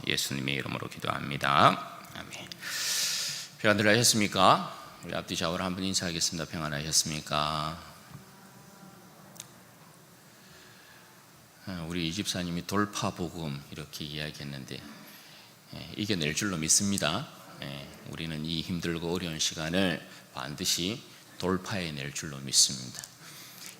예수님의 이름으로 기도합니다. 아멘. 평안들 하셨습니까? 우리 앞뒤 좌우로 한번 인사하겠습니다. 평안하셨습니까? 우리 이 집사님이 돌파복음 이렇게 이야기했는데 이겨낼 줄로 믿습니다. 우리는 이 힘들고 어려운 시간을 반드시 돌파해낼 줄로 믿습니다.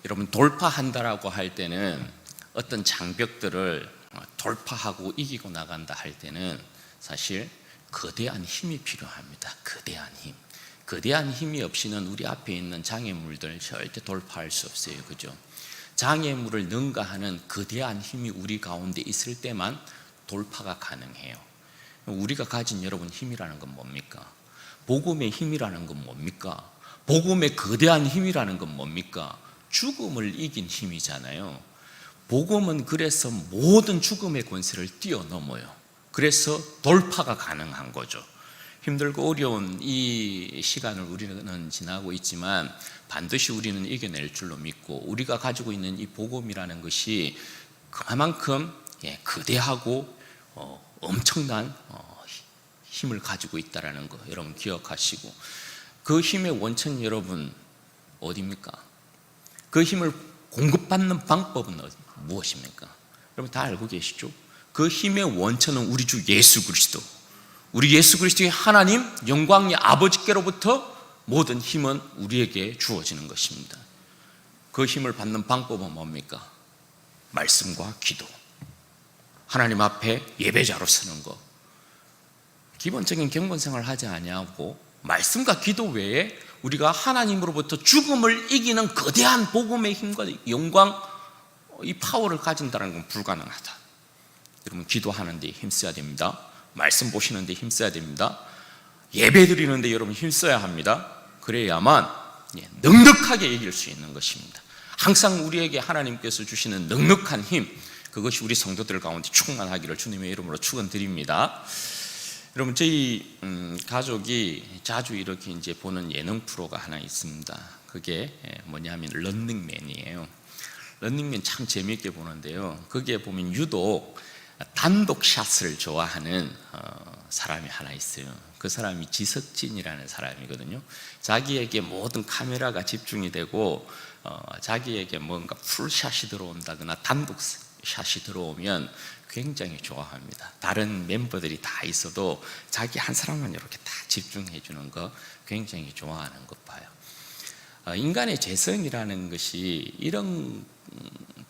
여러분, 돌파한다라고 할 때는 어떤 장벽들을 돌파하고 이기고 나간다 할 때는 사실 거대한 힘이 필요합니다. 거대한 힘이 없이는 우리 앞에 있는 장애물들 절대 돌파할 수 없어요. 그죠? 장애물을 능가하는 거대한 힘이 우리 가운데 있을 때만 돌파가 가능해요. 우리가 가진 여러분 힘이라는 건 뭡니까? 복음의 힘이라는 건 뭡니까? 복음의 거대한 힘이라는 건 뭡니까? 죽음을 이긴 힘이잖아요. 복음은 그래서 모든 죽음의 권세를 뛰어넘어요. 그래서 돌파가 가능한 거죠. 힘들고 어려운 이 시간을 우리는 지나고 있지만 반드시 우리는 이겨낼 줄로 믿고, 우리가 가지고 있는 이 복음이라는 것이 그만큼 거대하고 엄청난 힘을 가지고 있다는 거 여러분 기억하시고, 그 힘의 원천 여러분 어디입니까? 그 힘을 공급받는 방법은 무엇입니까? 여러분 다 알고 계시죠? 그 힘의 원천은 우리 주 예수 그리스도, 우리 예수 그리스도의 하나님 영광의 아버지께로부터 모든 힘은 우리에게 주어지는 것입니다. 그 힘을 받는 방법은 뭡니까? 말씀과 기도, 하나님 앞에 예배자로 서는 것, 기본적인 경건생활을 하지 아니하고 말씀과 기도 외에 우리가 하나님으로부터 죽음을 이기는 거대한 복음의 힘과 영광, 이 파워를 가진다는 건 불가능하다. 여러분, 기도하는 데 힘써야 됩니다. 말씀 보시는 데 힘써야 됩니다. 예배 드리는 데 여러분 힘써야 합니다. 그래야만 넉넉하게 이길 수 있는 것입니다. 항상 우리에게 하나님께서 주시는 넉넉한 힘, 그것이 우리 성도들 가운데 충만하기를 주님의 이름으로 축원드립니다. 여러분, 저희 가족이 자주 이렇게 이제 보는 예능 프로가 하나 있습니다. 그게 뭐냐면 런닝맨이에요. 런닝맨 참 재미있게 보는데요. 거기에 보면 유독 단독 샷을 좋아하는 사람이 하나 있어요. 그 사람이 지석진이라는 사람이거든요. 자기에게 모든 카메라가 집중이 되고 자기에게 뭔가 풀샷이 들어온다거나 단독 샷이 들어오면 굉장히 좋아합니다. 다른 멤버들이 다 있어도 자기 한 사람만 이렇게 다 집중해 주는 거 굉장히 좋아하는 것 봐요. 인간의 재성이라는 것이 이런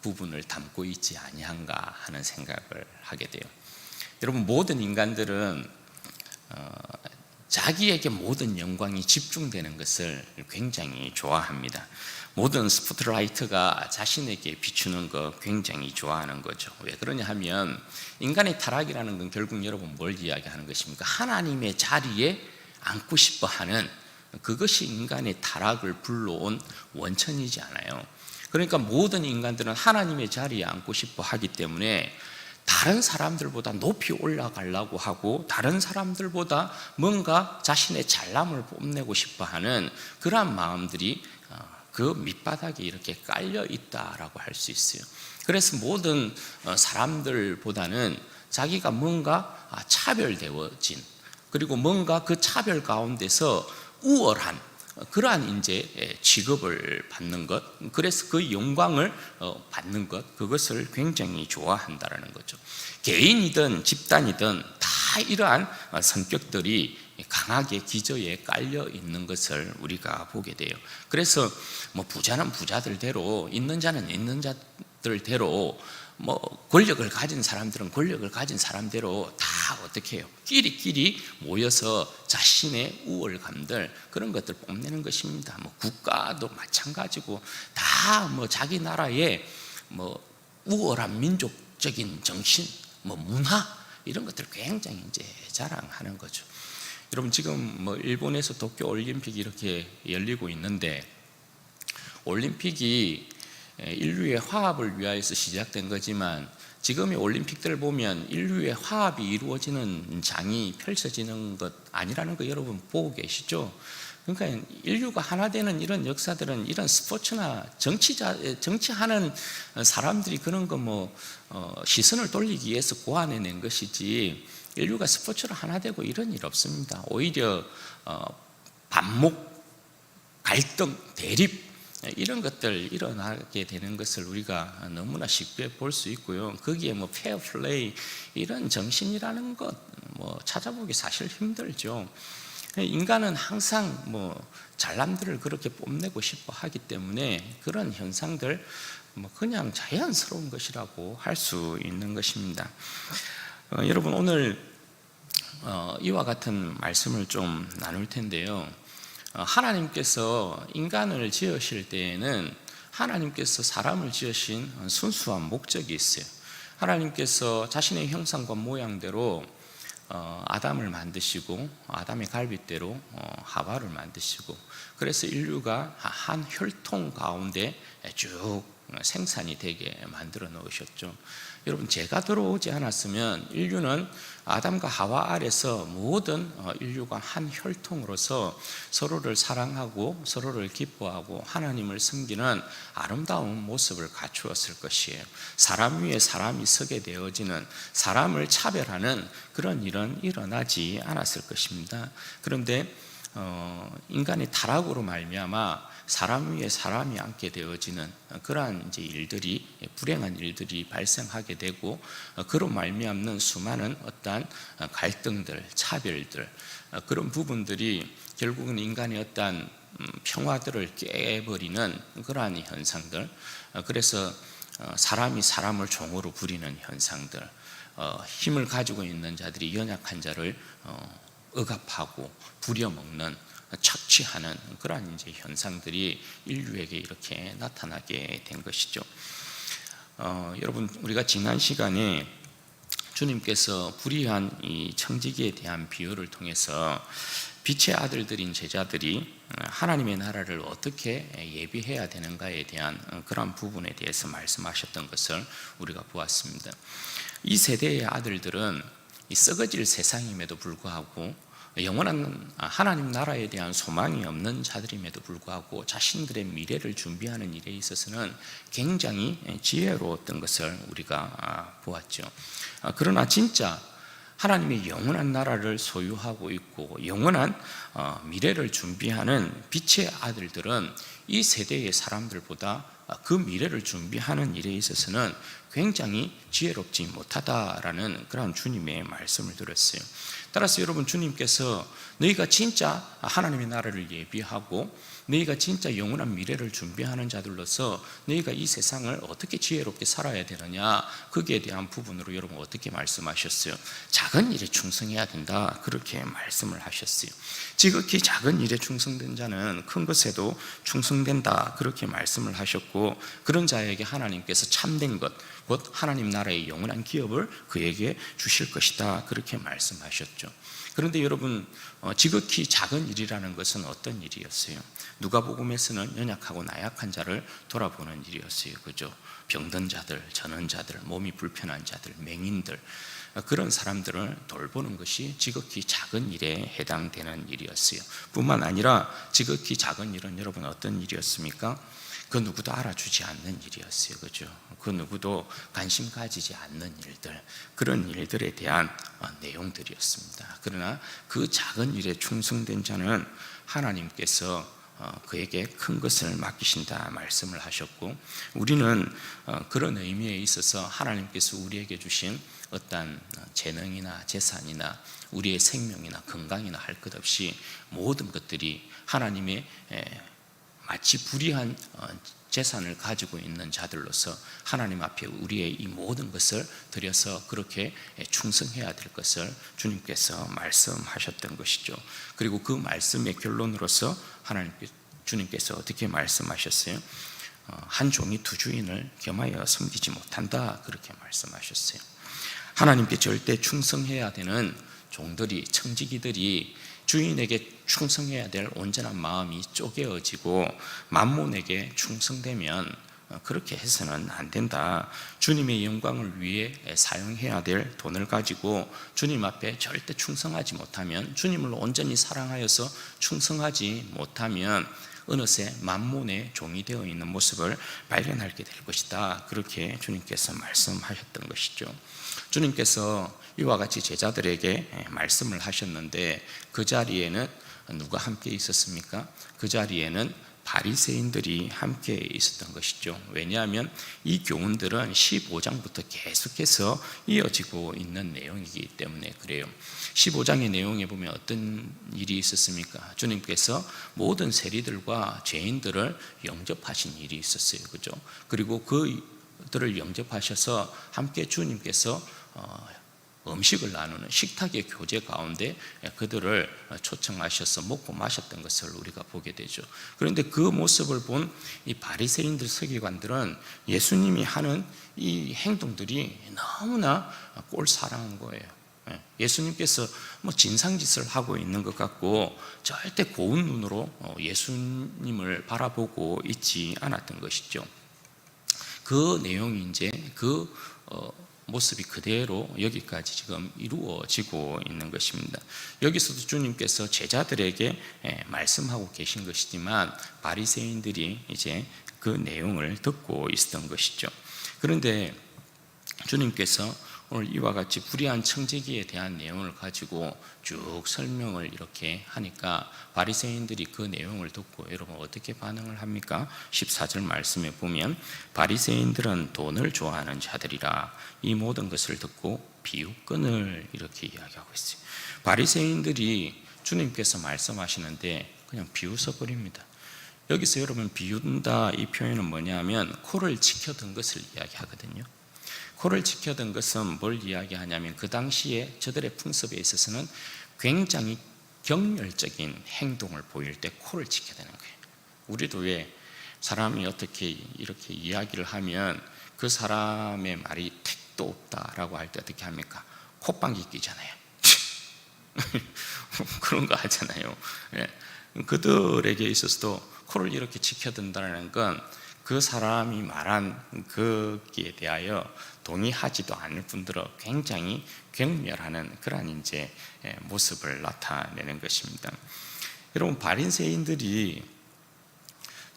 부분을 담고 있지 아니한가 하는 생각을 하게 돼요. 여러분, 모든 인간들은 자기에게 모든 영광이 집중되는 것을 굉장히 좋아합니다. 모든 스포트라이트가 자신에게 비추는 거 굉장히 좋아하는 거죠. 왜 그러냐 하면 인간의 타락이라는 건 결국 여러분 뭘 이야기하는 것입니까? 하나님의 자리에 앉고 싶어 하는, 그것이 인간의 타락을 불러온 원천이지 않아요. 그러니까 모든 인간들은 하나님의 자리에 앉고 싶어 하기 때문에 다른 사람들보다 높이 올라가려고 하고 다른 사람들보다 뭔가 자신의 잘남을 뽐내고 싶어 하는 그러한 마음들이 그 밑바닥에 이렇게 깔려 있다라고 할 수 있어요. 그래서 모든 사람들보다는 자기가 뭔가 차별되어진, 그리고 뭔가 그 차별 가운데서 우월한 그러한 이제 취급을 받는 것, 그래서 그 영광을 받는 것, 그것을 굉장히 좋아한다라는 거죠. 개인이든 집단이든 다 이러한 성격들이 강하게 기저에 깔려 있는 것을 우리가 보게 돼요. 그래서 뭐 부자는 부자들대로, 있는 자는 있는 자들대로, 뭐 권력을 가진 사람들은 권력을 가진 사람대로 다 어떻게 해요? 끼리끼리 모여서 자신의 우월감들, 그런 것들 뽐내는 것입니다. 뭐 국가도 마찬가지고 다 뭐 자기 나라의 뭐 우월한 민족적인 정신, 뭐 문화, 이런 것들을 굉장히 이제 자랑하는 거죠. 여러분, 지금 뭐 일본에서 도쿄 올림픽이 이렇게 열리고 있는데, 올림픽이 인류의 화합을 위하여서 시작된 거지만 지금의 올림픽들을 보면 인류의 화합이 이루어지는 장이 펼쳐지는 것 아니라는 거 여러분 보고 계시죠? 그러니까 인류가 하나 되는 이런 역사들은 이런 스포츠나 정치하는 사람들이 그런 거 시선을 돌리기 위해서 고안해낸 것이지, 인류가 스포츠로 하나 되고 이런 일 없습니다. 오히려 반목, 갈등, 대립 이런 것들 일어나게 되는 것을 우리가 너무나 쉽게 볼 수 있고요. 거기에 페어 플레이 이런 정신이라는 것 찾아보기 사실 힘들죠. 인간은 항상 잘남들을 그렇게 뽐내고 싶어 하기 때문에 그런 현상들 그냥 자연스러운 것이라고 할 수 있는 것입니다. 여러분, 오늘 이와 같은 말씀을 좀 나눌 텐데요. 하나님께서 인간을 지으실 때에는 하나님께서 사람을 지으신 순수한 목적이 있어요. 하나님께서 자신의 형상과 모양대로 아담을 만드시고, 아담의 갈빗대로 하와를 만드시고, 그래서 인류가 한 혈통 가운데 쭉 생산이 되게 만들어 놓으셨죠. 여러분, 죄가 들어오지 않았으면 인류는 아담과 하와 아래서 모든 인류가 한 혈통으로서 서로를 사랑하고 서로를 기뻐하고 하나님을 섬기는 아름다운 모습을 갖추었을 것이에요. 사람 위에 사람이 서게 되어지는, 사람을 차별하는 그런 일은 일어나지 않았을 것입니다. 그런데 인간의 타락으로 말미암아 사람 위에 사람이 앉게 되어지는 그러한 일들이, 불행한 일들이 발생하게 되고, 그로 말미암는 수많은 어떠한 갈등들, 차별들, 그런 부분들이 결국은 인간의 어떠한 평화들을 깨버리는 그러한 현상들, 그래서 사람이 사람을 종으로 부리는 현상들, 힘을 가지고 있는 자들이 연약한 자를 억압하고 부려먹는, 착취하는 그러한 현상들이 인류에게 이렇게 나타나게 된 것이죠. 여러분, 우리가 지난 시간에 주님께서 불의한 이 청지기에 대한 비유를 통해서 빛의 아들들인 제자들이 하나님의 나라를 어떻게 예비해야 되는가에 대한 그런 부분에 대해서 말씀하셨던 것을 우리가 보았습니다. 이 세대의 아들들은 이 썩어질 세상임에도 불구하고 영원한 하나님 나라에 대한 소망이 없는 자들임에도 불구하고 자신들의 미래를 준비하는 일에 있어서는 굉장히 지혜로웠던 것을 우리가 보았죠. 그러나 진짜 하나님의 영원한 나라를 소유하고 있고 영원한 미래를 준비하는 빛의 아들들은 이 세대의 사람들보다 그 미래를 준비하는 일에 있어서는 굉장히 지혜롭지 못하다라는 그런 주님의 말씀을 들었어요. 따라서 여러분, 주님께서 너희가 진짜 하나님의 나라를 예비하고 너희가 진짜 영원한 미래를 준비하는 자들로서 너희가 이 세상을 어떻게 지혜롭게 살아야 되느냐, 거기에 대한 부분으로 여러분 어떻게 말씀하셨어요? 작은 일에 충성해야 된다, 그렇게 말씀을 하셨어요. 지극히 작은 일에 충성된 자는 큰 것에도 충성된다, 그렇게 말씀을 하셨고, 그런 자에게 하나님께서 참된 것, 곧 하나님 나라의 영원한 기업을 그에게 주실 것이다, 그렇게 말씀하셨죠. 그런데 여러분, 지극히 작은 일이라는 것은 어떤 일이었어요? 누가복음에서는 연약하고 나약한 자를 돌아보는 일이었어요. 그죠? 병든 자들, 전원 자들, 몸이 불편한 자들, 맹인들, 그런 사람들을 돌보는 것이 지극히 작은 일에 해당되는 일이었어요. 뿐만 아니라 지극히 작은 일은 여러분 어떤 일이었습니까? 그 누구도 알아주지 않는 일이었어요. 그죠? 그 누구도 관심 가지지 않는 일들, 그런 일들에 대한 내용들이었습니다. 그러나 그 작은 일에 충성된 자는 하나님께서 그에게 큰 것을 맡기신다 말씀을 하셨고, 우리는 그런 의미에 있어서 하나님께서 우리에게 주신 어떤 재능이나 재산이나 우리의 생명이나 건강이나 할 것 없이 모든 것들이 하나님의 마치 불의한 재산을 가지고 있는 자들로서 하나님 앞에 우리의 이 모든 것을 드려서 그렇게 충성해야 될 것을 주님께서 말씀하셨던 것이죠. 그리고 그 말씀의 결론으로서 주님께서 어떻게 말씀하셨어요? 한 종이 두 주인을 겸하여 섬기지 못한다, 그렇게 말씀하셨어요. 하나님께 절대 충성해야 되는 종들이, 청지기들이 주인에게 충성해야 될 온전한 마음이 쪼개어지고 만몬에게 충성되면 그렇게 해서는 안 된다. 주님의 영광을 위해 사용해야 될 돈을 가지고 주님 앞에 절대 충성하지 못하면, 주님을 온전히 사랑하여서 충성하지 못하면 어느새 만몬의 종이 되어 있는 모습을 발견하게 될 것이다. 그렇게 주님께서 말씀하셨던 것이죠. 주님께서 이와 같이 제자들에게 말씀을 하셨는데 그 자리에는 누가 함께 있었습니까? 그 자리에는 바리새인들이 함께 있었던 것이죠. 왜냐하면 이 교훈들은 15장부터 계속해서 이어지고 있는 내용이기 때문에 그래요. 15장의 내용에 보면 어떤 일이 있었습니까? 주님께서 모든 세리들과 죄인들을 영접하신 일이 있었어요. 그죠? 그리고 그들을 영접하셔서 함께 주님께서 음식을 나누는 식탁의 교제 가운데 그들을 초청하셔서 먹고 마셨던 것을 우리가 보게 되죠. 그런데 그 모습을 본 이 바리새인들 서기관들은 예수님이 하는 이 행동들이 너무나 꼴사랑한 거예요. 예수님께서 진상짓을 하고 있는 것 같고 절대 고운 눈으로 예수님을 바라보고 있지 않았던 것이죠. 그 내용이 이제 모습이 그대로 여기까지 지금 이루어지고 있는 것입니다. 여기서도 주님께서 제자들에게 말씀하고 계신 것이지만 바리새인들이 이제 그 내용을 듣고 있었던 것이죠. 그런데 주님께서 오늘 이와 같이 불의한 청지기에 대한 내용을 가지고 쭉 설명을 이렇게 하니까 바리새인들이 그 내용을 듣고 여러분 어떻게 반응을 합니까? 14절 말씀에 보면 바리새인들은 돈을 좋아하는 자들이라 이 모든 것을 듣고 비웃건을 이렇게 이야기하고 있어요. 바리새인들이 주님께서 말씀하시는데 그냥 비웃어 버립니다. 여기서 여러분 비웃는다 이 표현은 뭐냐면 코를 지켜둔 것을 이야기하거든요. 코를 지켜둔 것은 뭘 이야기하냐면 그 당시에 저들의 풍습에 있어서는 굉장히 경멸적인 행동을 보일 때 코를 지켜야 되는 거예요. 우리도 왜 사람이 어떻게 이렇게 이야기를 하면 그 사람의 말이 택도 없다라고 할 때 어떻게 합니까? 콧방귀 끼잖아요. 그런 거 하잖아요. 그들에게 있어서도 코를 이렇게 지켜둔다는 건 그 사람이 말한 거기에 대하여 동의하지도 않을 뿐더러 굉장히 경멸하는 그런 이제 모습을 나타내는 것입니다. 여러분 바리새인들이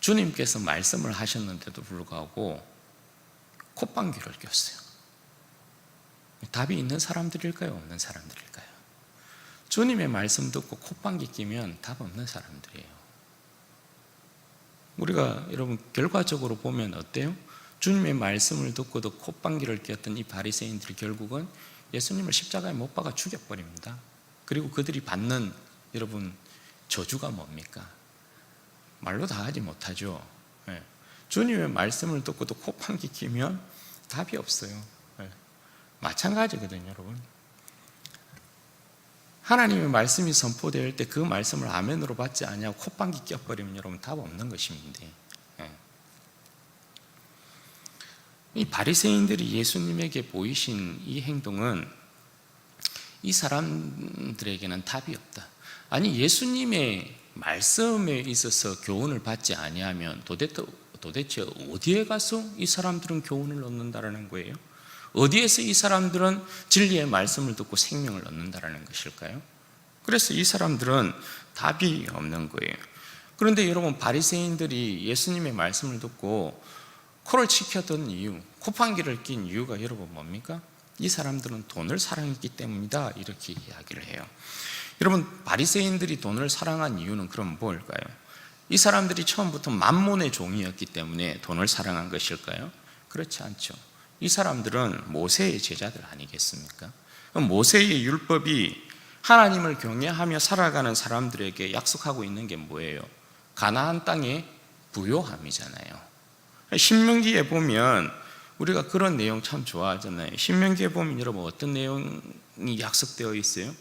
주님께서 말씀을 하셨는데도 불구하고 콧방귀를 꼈어요. 답이 있는 사람들일까요? 없는 사람들일까요? 주님의 말씀 듣고 콧방귀 끼면 답 없는 사람들이에요. 우리가 여러분 결과적으로 보면 어때요? 주님의 말씀을 듣고도 콧방귀를 뀌었던 이 바리새인들이 결국은 예수님을 십자가에 못 박아 죽여버립니다. 그리고 그들이 받는 여러분 저주가 뭡니까? 말로 다 하지 못하죠. 주님의 말씀을 듣고도 콧방귀 뀌면 답이 없어요. 마찬가지거든요, 여러분. 하나님의 말씀이 선포될 때 그 말씀을 아멘으로 받지 않냐고 콧방귀 껴버리면 여러분 답 없는 것입니다. 이 바리새인들이 예수님에게 보이신 이 행동은 이 사람들에게는 답이 없다. 아니 예수님의 말씀에 있어서 교훈을 받지 아니하면 도대체 어디에 가서 이 사람들은 교훈을 얻는다라는 거예요? 어디에서 이 사람들은 진리의 말씀을 듣고 생명을 얻는다라는 것일까요? 그래서 이 사람들은 답이 없는 거예요. 그런데 여러분 바리새인들이 예수님의 말씀을 듣고 코를 지켰던 이유, 콧방귀를 낀 이유가 여러분 뭡니까? 이 사람들은 돈을 사랑했기 때문이다 이렇게 이야기를 해요. 여러분 바리새인들이 돈을 사랑한 이유는 그럼 뭘까요? 이 사람들이 처음부터 만몬의 종이었기 때문에 돈을 사랑한 것일까요? 그렇지 않죠. 이 사람들은 모세의 제자들 아니겠습니까? 모세의 율법이 하나님을 경외하며 살아가는 사람들에게 약속하고 있는 게 뭐예요? 가나안 땅의 부요함이잖아요. 신명기에 보면 우리가 그런 내용 참 좋아하잖아요. 신명기에 보면 여러분 어떤 내용이 약속되어 있어요?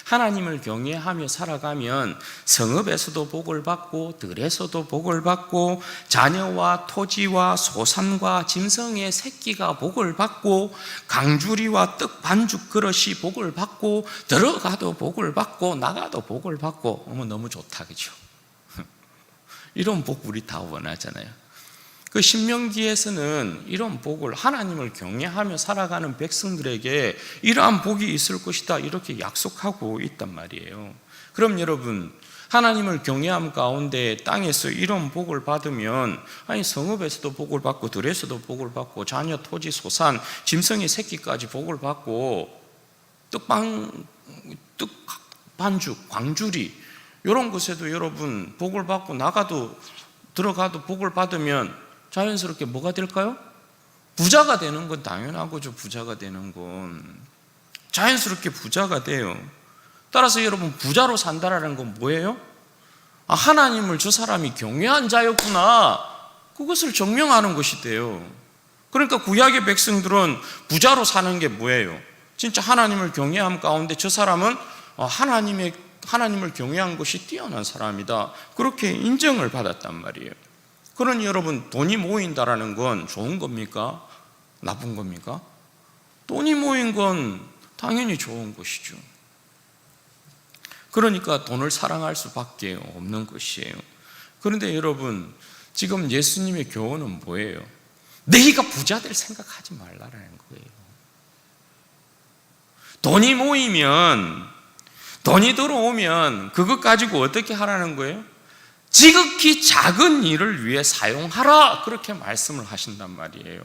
하나님을 경외하며 살아가면 성읍에서도 복을 받고 들에서도 복을 받고 자녀와 토지와 소산과 짐승의 새끼가 복을 받고 강주리와 떡 반죽 그릇이 복을 받고 들어가도 복을 받고 나가도 복을 받고 너무 좋다 그죠? 이런 복 우리 다 원하잖아요. 그 신명기에서는 이런 복을, 하나님을 경외하며 살아가는 백성들에게 이러한 복이 있을 것이다 이렇게 약속하고 있단 말이에요. 그럼 여러분, 하나님을 경외함 가운데 땅에서 이런 복을 받으면, 아니 성읍에서도 복을 받고 들에서도 복을 받고 자녀, 토지, 소산, 짐승의 새끼까지 복을 받고 반죽, 광주리 이런 곳에도 여러분 복을 받고 들어가도 복을 받으면 자연스럽게 뭐가 될까요? 부자가 되는 건 당연하고죠. 부자가 되는 건 자연스럽게 부자가 돼요. 따라서 여러분, 부자로 산다라는 건 뭐예요? 하나님을 저 사람이 경외한 자였구나, 그것을 증명하는 것이 돼요. 그러니까 구약의 백성들은 부자로 사는 게 뭐예요? 진짜 하나님을 경외함 가운데 저 사람은 하나님을 경외한 것이 뛰어난 사람이다, 그렇게 인정을 받았단 말이에요. 그러니 여러분, 돈이 모인다라는 건 좋은 겁니까? 나쁜 겁니까? 돈이 모인 건 당연히 좋은 것이죠. 그러니까 돈을 사랑할 수밖에 없는 것이에요. 그런데 여러분, 지금 예수님의 교훈은 뭐예요? 너희가 부자 될 생각하지 말라라는 거예요. 돈이 모이면, 돈이 들어오면 그것 가지고 어떻게 하라는 거예요? 지극히 작은 일을 위해 사용하라, 그렇게 말씀을 하신단 말이에요.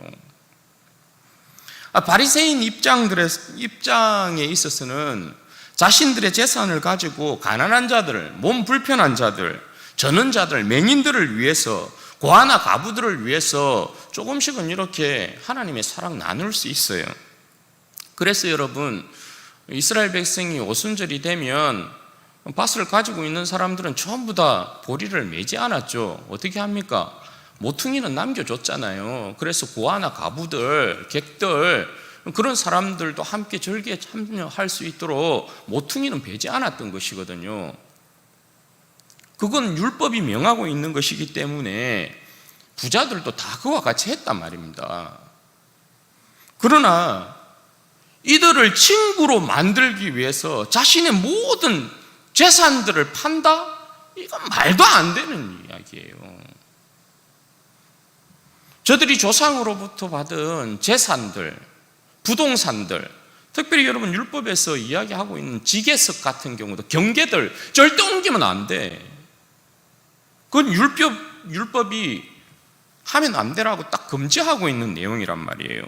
바리새인 입장에 있어서는 자신들의 재산을 가지고 가난한 자들, 몸 불편한 자들, 전원자들, 맹인들을 위해서, 고아나 과부들을 위해서 조금씩은 이렇게 하나님의 사랑 나눌 수 있어요. 그래서 여러분, 이스라엘 백성이 오순절이 되면 밭을 가지고 있는 사람들은 전부 다 보리를 매지 않았죠. 어떻게 합니까? 모퉁이는 남겨줬잖아요. 그래서 고아나 과부들, 객들, 그런 사람들도 함께 절기에 참여할 수 있도록 모퉁이는 베지 않았던 것이거든요. 그건 율법이 명하고 있는 것이기 때문에 부자들도 다 그와 같이 했단 말입니다. 그러나 이들을 친구로 만들기 위해서 자신의 모든 재산들을 판다? 이건 말도 안 되는 이야기예요. 저들이 조상으로부터 받은 재산들, 부동산들, 특별히 여러분 율법에서 이야기하고 있는 지계석 같은 경우도 경계들 절대 옮기면 안 돼. 그건 율법이 하면 안 되라고 딱 금지하고 있는 내용이란 말이에요.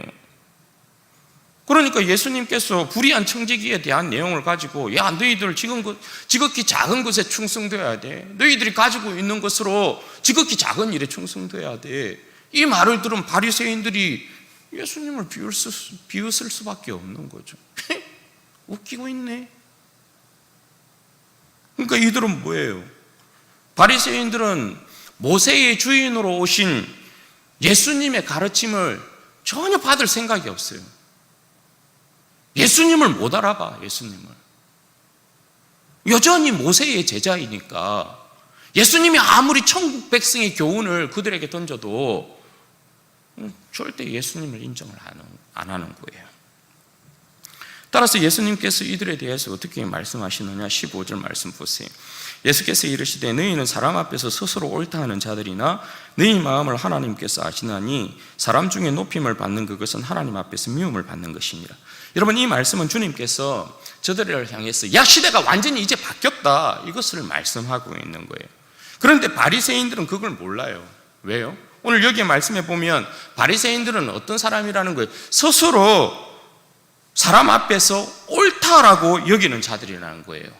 그러니까 예수님께서 불의한 청지기에 대한 내용을 가지고, 야, 너희들 지극히 작은 것에 충성되어야 돼, 너희들이 가지고 있는 것으로 지극히 작은 일에 충성되어야 돼, 이 말을 들은 바리새인들이 예수님을 비웃을 수밖에 없는 거죠. 웃기고 있네. 그러니까 이들은 뭐예요? 바리새인들은 모세의 주인으로 오신 예수님의 가르침을 전혀 받을 생각이 없어요. 예수님을 못 알아봐. 예수님을 여전히 모세의 제자이니까 예수님이 아무리 천국 백성의 교훈을 그들에게 던져도 절대 예수님을 인정을 안 하는 거예요. 따라서 예수님께서 이들에 대해서 어떻게 말씀하시느냐, 15절 말씀 보세요. 예수께서 이르시되 너희는 사람 앞에서 스스로 옳다 하는 자들이나 너희 마음을 하나님께서 아시나니 사람 중에 높임을 받는 그것은 하나님 앞에서 미움을 받는 것이니라. 여러분, 이 말씀은 주님께서 저들을 향해서 야, 시대가 완전히 이제 바뀌었다, 이것을 말씀하고 있는 거예요. 그런데 바리새인들은 그걸 몰라요. 왜요? 오늘 여기에 말씀해 보면 바리새인들은 어떤 사람이라는 거예요? 스스로 사람 앞에서 옳다라고 여기는 자들이라는 거예요.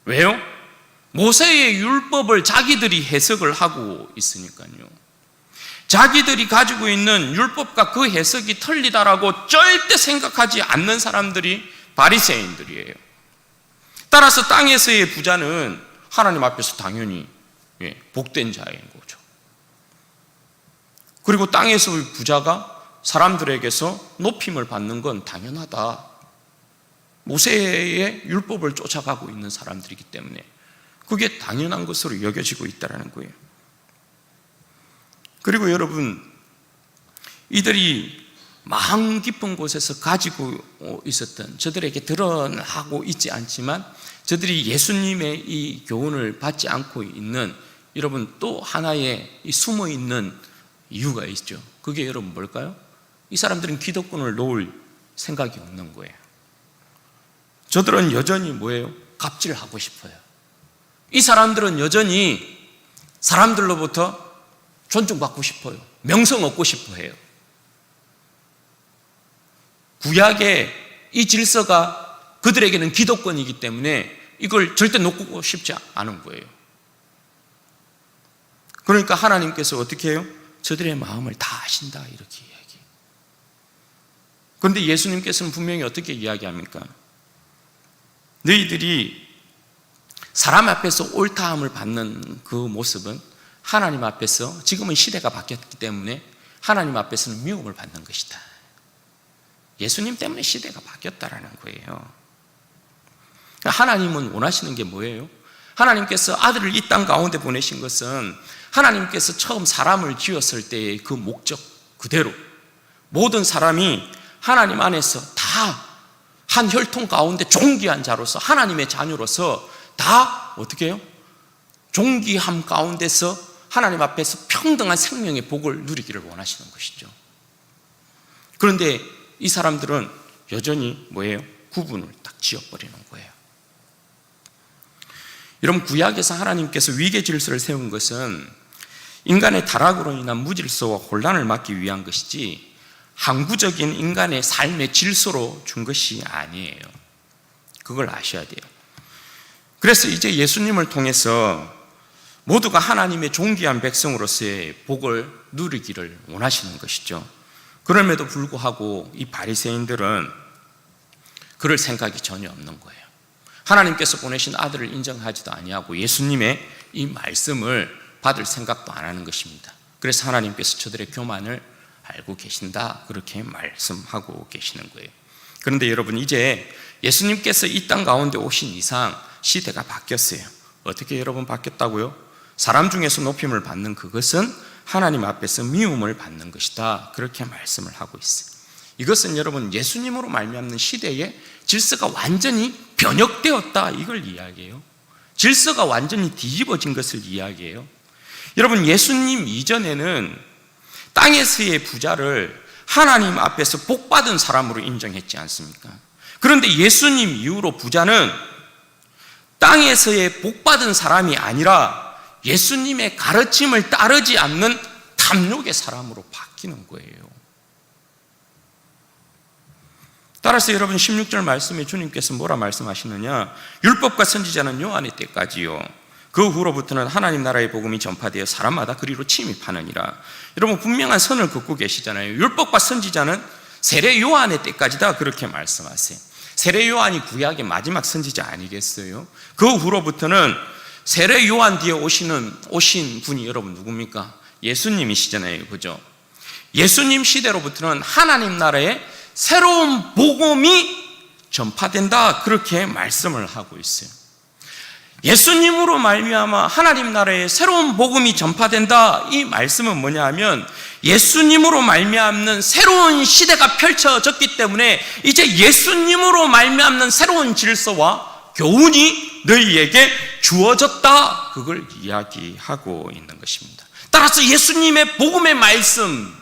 왜요? 모세의 율법을 자기들이 해석을 하고 있으니까요. 자기들이 가지고 있는 율법과 그 해석이 틀리다라고 절대 생각하지 않는 사람들이 바리새인들이에요. 따라서 땅에서의 부자는 하나님 앞에서 당연히 복된 자인 거죠. 그리고 땅에서의 부자가 사람들에게서 높임을 받는 건 당연하다. 모세의 율법을 쫓아가고 있는 사람들이기 때문에 그게 당연한 것으로 여겨지고 있다는 거예요. 그리고 여러분, 이들이 마음 깊은 곳에서 가지고 있었던, 저들에게 드러나고 있지 않지만 저들이 예수님의 이 교훈을 받지 않고 있는, 여러분 또 하나의 이 숨어 있는 이유가 있죠. 그게 여러분 뭘까요? 이 사람들은 기득권을 놓을 생각이 없는 거예요. 저들은 여전히 뭐예요? 갑질하고 싶어요. 이 사람들은 여전히 사람들로부터 존중받고 싶어요. 명성 얻고 싶어 해요. 구약의 이 질서가 그들에게는 기득권이기 때문에 이걸 절대 놓고 싶지 않은 거예요. 그러니까 하나님께서 어떻게 해요? 저들의 마음을 다 아신다 이렇게 이야기해요. 그런데 예수님께서는 분명히 어떻게 이야기합니까? 너희들이 사람 앞에서 옳다함을 받는 그 모습은 하나님 앞에서, 지금은 시대가 바뀌었기 때문에 하나님 앞에서는 미움을 받는 것이다. 예수님 때문에 시대가 바뀌었다라는 거예요. 하나님은 원하시는 게 뭐예요? 하나님께서 아들을 이 땅 가운데 보내신 것은 하나님께서 처음 사람을 지었을 때의 그 목적 그대로 모든 사람이 하나님 안에서 다 한 혈통 가운데 존귀한 자로서 하나님의 자녀로서 다 어떻게 해요? 존귀함 가운데서 하나님 앞에서 평등한 생명의 복을 누리기를 원하시는 것이죠. 그런데 이 사람들은 여전히 뭐예요? 구분을 딱 지어버리는 거예요. 여러분, 구약에서 하나님께서 위계 질서를 세운 것은 인간의 타락으로 인한 무질서와 혼란을 막기 위한 것이지 항구적인 인간의 삶의 질서로 준 것이 아니에요. 그걸 아셔야 돼요. 그래서 이제 예수님을 통해서 모두가 하나님의 존귀한 백성으로서의 복을 누리기를 원하시는 것이죠. 그럼에도 불구하고 이 바리새인들은 그럴 생각이 전혀 없는 거예요. 하나님께서 보내신 아들을 인정하지도 아니하고 예수님의 이 말씀을 받을 생각도 안 하는 것입니다. 그래서 하나님께서 저들의 교만을 알고 계신다 그렇게 말씀하고 계시는 거예요. 그런데 여러분, 이제 예수님께서 이 땅 가운데 오신 이상 시대가 바뀌었어요. 어떻게 여러분 바뀌었다고요? 사람 중에서 높임을 받는 그것은 하나님 앞에서 미움을 받는 것이다 그렇게 말씀을 하고 있어요. 이것은 여러분 예수님으로 말미암는 시대의 질서가 완전히 변혁되었다 이걸 이야기해요. 질서가 완전히 뒤집어진 것을 이야기해요. 여러분, 예수님 이전에는 땅에서의 부자를 하나님 앞에서 복받은 사람으로 인정했지 않습니까? 그런데 예수님 이후로 부자는 땅에서의 복받은 사람이 아니라 예수님의 가르침을 따르지 않는 탐욕의 사람으로 바뀌는 거예요. 따라서 여러분 16절 말씀에 주님께서 뭐라 말씀하시느냐? 율법과 선지자는 요한의 때까지요. 그 후로부터는 하나님 나라의 복음이 전파되어 사람마다 그리로 침입하느니라. 여러분 분명한 선을 긋고 계시잖아요. 율법과 선지자는 세례 요한의 때까지다 그렇게 말씀하세요. 세례 요한이 구약의 마지막 선지자 아니겠어요? 그 후로부터는 세례 요한 뒤에 오신 분이 여러분 누굽니까? 예수님이시잖아요. 그죠? 예수님 시대로부터는 하나님 나라의 새로운 복음이 전파된다 그렇게 말씀을 하고 있어요. 예수님으로 말미암아 하나님 나라의 새로운 복음이 전파된다 이 말씀은 뭐냐 하면 예수님으로 말미암는 새로운 시대가 펼쳐졌기 때문에 이제 예수님으로 말미암는 새로운 질서와 교훈이 너희에게 주어졌다 그걸 이야기하고 있는 것입니다. 따라서 예수님의 복음의 말씀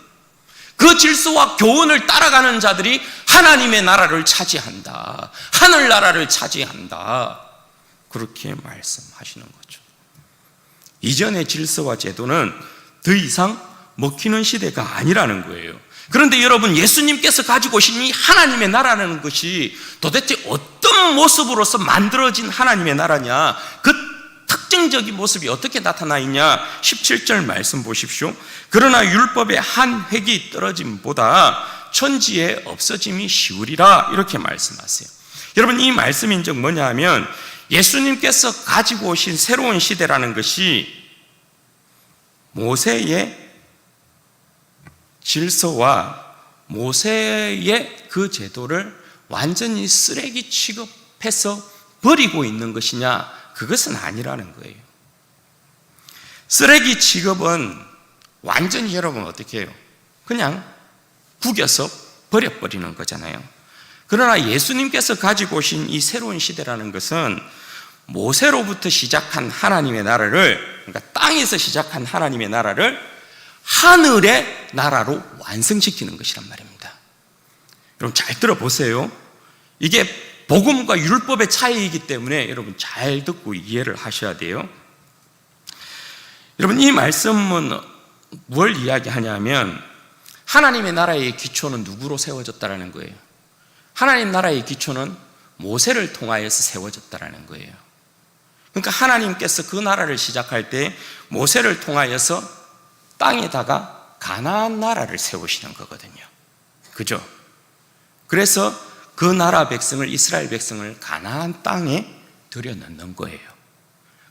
그 질서와 교훈을 따라가는 자들이 하나님의 나라를 차지한다. 하늘나라를 차지한다. 그렇게 말씀하시는 거죠. 이전의 질서와 제도는 더 이상 먹히는 시대가 아니라는 거예요. 그런데 여러분 예수님께서 가지고 오신 이 하나님의 나라라는 것이 도대체 어떤 모습으로서 만들어진 하나님의 나라냐, 그 특징적인 모습이 어떻게 나타나 있냐. 17절 말씀 보십시오. 그러나 율법의 한 획이 떨어짐보다 천지에 없어짐이 쉬우리라 이렇게 말씀하세요. 여러분 이 말씀인 즉 뭐냐 하면 예수님께서 가지고 오신 새로운 시대라는 것이 모세의 질서와 모세의 그 제도를 완전히 쓰레기 취급해서 버리고 있는 것이냐, 그것은 아니라는 거예요. 쓰레기 취급은 완전히 여러분 어떻게 해요? 그냥 구겨서 버려버리는 거잖아요. 그러나 예수님께서 가지고 오신 이 새로운 시대라는 것은 모세로부터 시작한 하나님의 나라를, 그러니까 땅에서 시작한 하나님의 나라를 하늘의 나라로 완성시키는 것이란 말입니다. 여러분 잘 들어보세요. 이게 복음과 율법의 차이이기 때문에 여러분 잘 듣고 이해를 하셔야 돼요. 여러분 이 말씀은 뭘 이야기하냐면 하나님의 나라의 기초는 누구로 세워졌다라는 거예요. 하나님 나라의 기초는 모세를 통하여서 세워졌다라는 거예요. 그러니까 하나님께서 그 나라를 시작할 때 모세를 통하여서 땅에다가 가나안 나라를 세우시는 거거든요. 그죠? 그래서 그 나라 백성을, 이스라엘 백성을 가나안 땅에 들여넣는 거예요.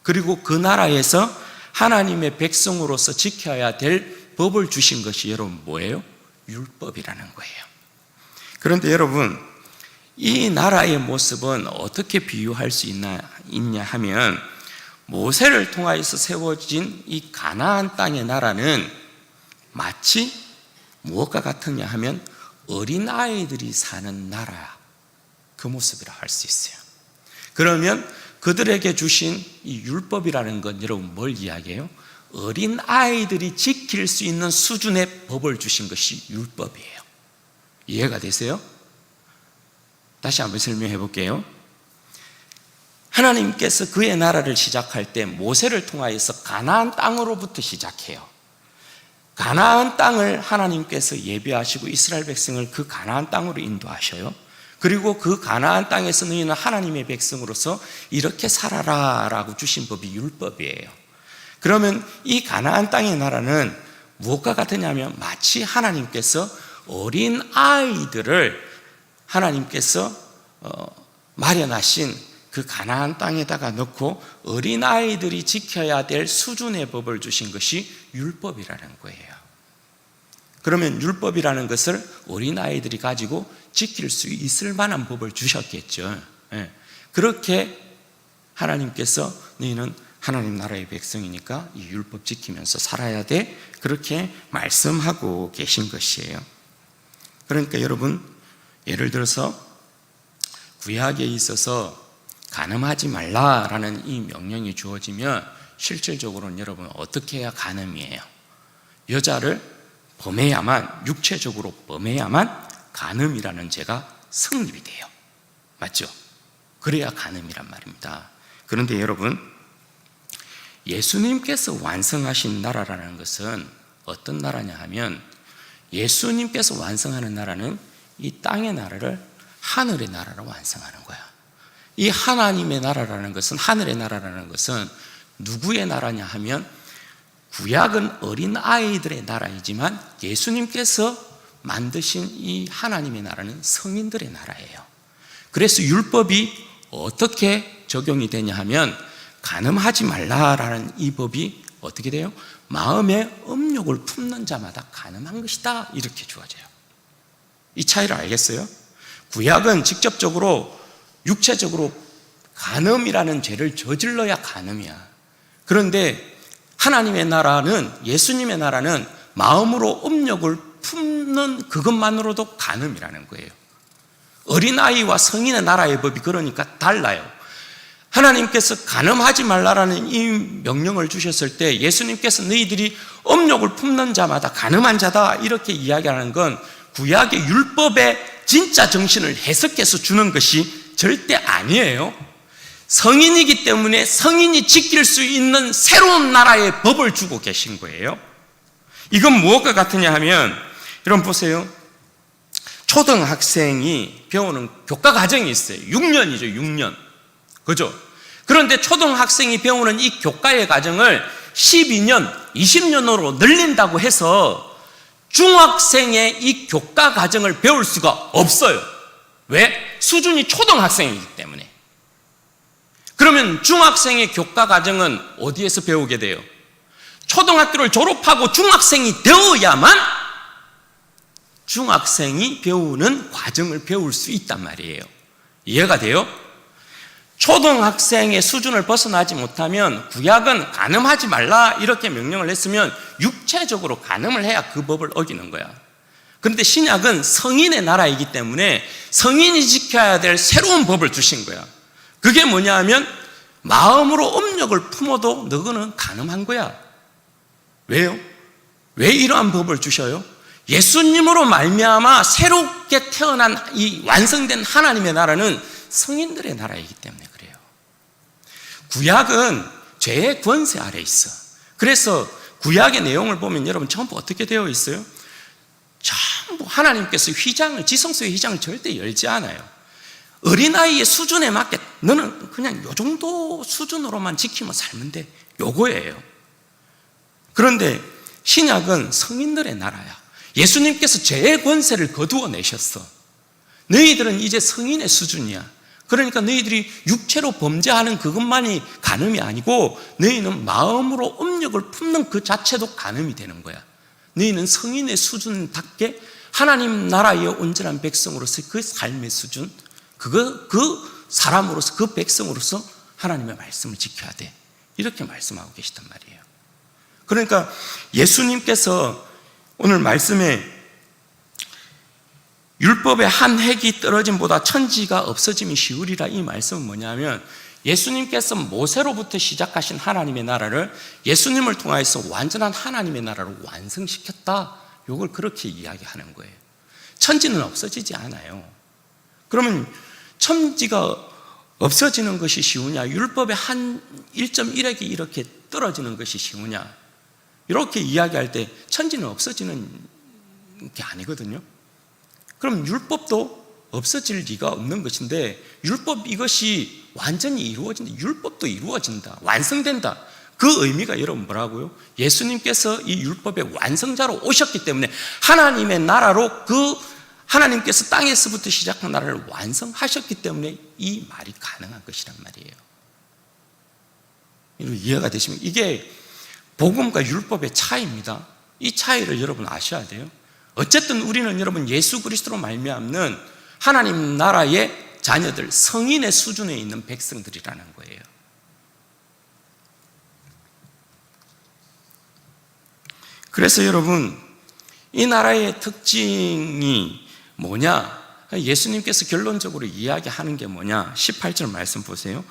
그리고 그 나라에서 하나님의 백성으로서 지켜야 될 법을 주신 것이 여러분 뭐예요? 율법이라는 거예요. 그런데 여러분 이 나라의 모습은 어떻게 비유할 수 있냐 하면 모세를 통하여서 세워진 이 가나안 땅의 나라는 마치 무엇과 같으냐 하면 어린아이들이 사는 나라, 그 모습이라 할 수 있어요. 그러면 그들에게 주신 이 율법이라는 건 여러분 뭘 이야기해요? 어린아이들이 지킬 수 있는 수준의 법을 주신 것이 율법이에요. 이해가 되세요? 다시 한번 설명해 볼게요. 하나님께서 그의 나라를 시작할 때 모세를 통하여서 가나안 땅으로부터 시작해요. 가나안 땅을 하나님께서 예비하시고 이스라엘 백성을 그 가나안 땅으로 인도하셔요. 그리고 그 가나안 땅에서 너희는 하나님의 백성으로서 이렇게 살아라 라고 주신 법이 율법이에요. 그러면 이 가나안 땅의 나라는 무엇과 같으냐면 마치 하나님께서 어린 아이들을 하나님께서 마련하신 그 가나안 땅에다가 넣고 어린아이들이 지켜야 될 수준의 법을 주신 것이 율법이라는 거예요. 그러면 율법이라는 것을 어린아이들이 가지고 지킬 수 있을 만한 법을 주셨겠죠. 그렇게 하나님께서 너희는 하나님 나라의 백성이니까 이 율법 지키면서 살아야 돼, 그렇게 말씀하고 계신 것이에요. 그러니까 여러분 예를 들어서 구약에 있어서 간음하지 말라라는 이 명령이 주어지면 실질적으로는 여러분 어떻게 해야 간음이에요? 여자를 범해야만, 육체적으로 범해야만 간음이라는 죄가 성립이 돼요. 맞죠? 그래야 간음이란 말입니다. 그런데 여러분 예수님께서 완성하신 나라라는 것은 어떤 나라냐 하면 예수님께서 완성하는 나라는 이 땅의 나라를 하늘의 나라로 완성하는 거야. 이 하나님의 나라라는 것은, 하늘의 나라라는 것은 누구의 나라냐 하면 구약은 어린 아이들의 나라이지만 예수님께서 만드신 이 하나님의 나라는 성인들의 나라예요. 그래서 율법이 어떻게 적용이 되냐 하면 간음하지 말라라는 이 법이 어떻게 돼요? 마음에 음욕을 품는 자마다 간음한 것이다, 이렇게 주어져요. 이 차이를 알겠어요? 구약은 직접적으로 육체적으로 간음이라는 죄를 저질러야 간음이야. 그런데 하나님의 나라는, 예수님의 나라는 마음으로 음욕을 품는 그것만으로도 간음이라는 거예요. 어린아이와 성인의 나라의 법이 그러니까 달라요. 하나님께서 간음하지 말라라는 이 명령을 주셨을 때 예수님께서 너희들이 음욕을 품는 자마다 간음한 자다, 이렇게 이야기하는 건 구약의 율법의 진짜 정신을 해석해서 주는 것이 절대 아니에요. 성인이기 때문에 성인이 지킬 수 있는 새로운 나라의 법을 주고 계신 거예요. 이건 무엇과 같으냐 하면 여러분 보세요. 초등학생이 배우는 교과 과정이 있어요. 6년이죠, 6년. 그죠? 그런데 초등학생이 배우는 이 교과의 과정을 12년, 20년으로 늘린다고 해서 중학생의 이 교과 과정을 배울 수가 없어요. 왜? 수준이 초등학생이기 때문에. 그러면 중학생의 교과 과정은 어디에서 배우게 돼요? 초등학교를 졸업하고 중학생이 되어야만 중학생이 배우는 과정을 배울 수 있단 말이에요. 이해가 돼요? 초등학생의 수준을 벗어나지 못하면 구약은 간음하지 말라 이렇게 명령을 했으면 육체적으로 간음을 해야 그 법을 어기는 거야. 그런데 신약은 성인의 나라이기 때문에 성인이 지켜야 될 새로운 법을 주신 거야. 그게 뭐냐 하면 마음으로 음욕을 품어도 너는 간음한 거야. 왜요? 왜 이러한 법을 주셔요? 예수님으로 말미암아 새롭게 태어난 이 완성된 하나님의 나라는 성인들의 나라이기 때문에 그래요. 구약은 죄의 권세 아래 있어. 그래서 구약의 내용을 보면 여러분 전부 어떻게 되어 있어요? 전부 하나님께서 지성소의 휘장을 절대 열지 않아요. 어린아이의 수준에 맞게 너는 그냥 요 정도 수준으로만 지키면 살면 돼. 요거예요. 그런데 신약은 성인들의 나라야. 예수님께서 죄의 권세를 거두어 내셨어. 너희들은 이제 성인의 수준이야. 그러니까 너희들이 육체로 범죄하는 그것만이 간음이 아니고 너희는 마음으로 음욕을 품는 그 자체도 간음이 되는 거야. 너희는 성인의 수준답게 하나님 나라의 온전한 백성으로서 그 삶의 수준, 그 사람으로서, 그 백성으로서 하나님의 말씀을 지켜야 돼. 이렇게 말씀하고 계시단 말이에요. 그러니까 예수님께서 오늘 말씀에 율법의 한 획이 떨어짐보다 천지가 없어짐이 쉬우리라, 이 말씀은 뭐냐면 예수님께서 모세로부터 시작하신 하나님의 나라를 예수님을 통해서 완전한 하나님의 나라로 완성시켰다. 이걸 그렇게 이야기하는 거예요. 천지는 없어지지 않아요. 그러면 천지가 없어지는 것이 쉬우냐? 율법의 한 1.1획이 이렇게 떨어지는 것이 쉬우냐? 이렇게 이야기할 때 천지는 없어지는 게 아니거든요. 그럼 율법도 없어질 리가 없는 것인데, 율법 이것이 완전히 이루어진다. 율법도 이루어진다. 완성된다. 그 의미가 여러분 뭐라고요? 예수님께서 이 율법의 완성자로 오셨기 때문에 하나님의 나라로 그 하나님께서 땅에서부터 시작한 나라를 완성하셨기 때문에 이 말이 가능한 것이란 말이에요. 이해가 되시면, 이게 복음과 율법의 차이입니다. 이 차이를 여러분 아셔야 돼요. 어쨌든 우리는 여러분 예수 그리스도로 말미암는 하나님 나라의 자녀들, 성인의 수준에 있는 백성들이라는 거예요. 그래서 여러분, 이 나라의 특징이 뭐냐? 예수님께서 결론적으로 이야기하는 게 뭐냐? 18절 말씀 보세요.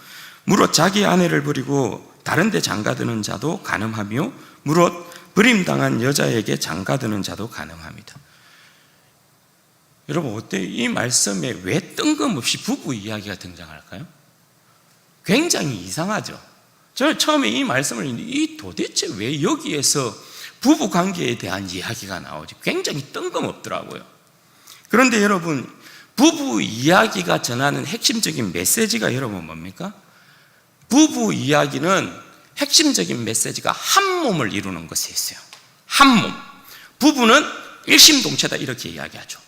무릇 자기 아내를 버리고 다른 데 장가드는 자도 간음하며 무릇 버림당한 여자에게 장가드는 자도 간음합니다. 여러분 어때요? 이 말씀에 왜 뜬금없이 부부 이야기가 등장할까요? 굉장히 이상하죠. 저는 처음에 이 말씀을 읽는데 도대체 왜 여기에서 부부 관계에 대한 이야기가 나오지? 굉장히 뜬금없더라고요. 그런데 여러분, 부부 이야기가 전하는 핵심적인 메시지가 여러분 뭡니까? 부부 이야기는 핵심적인 메시지가 한 몸을 이루는 것에 있어요. 한 몸. 부부는 일심동체다, 이렇게 이야기하죠.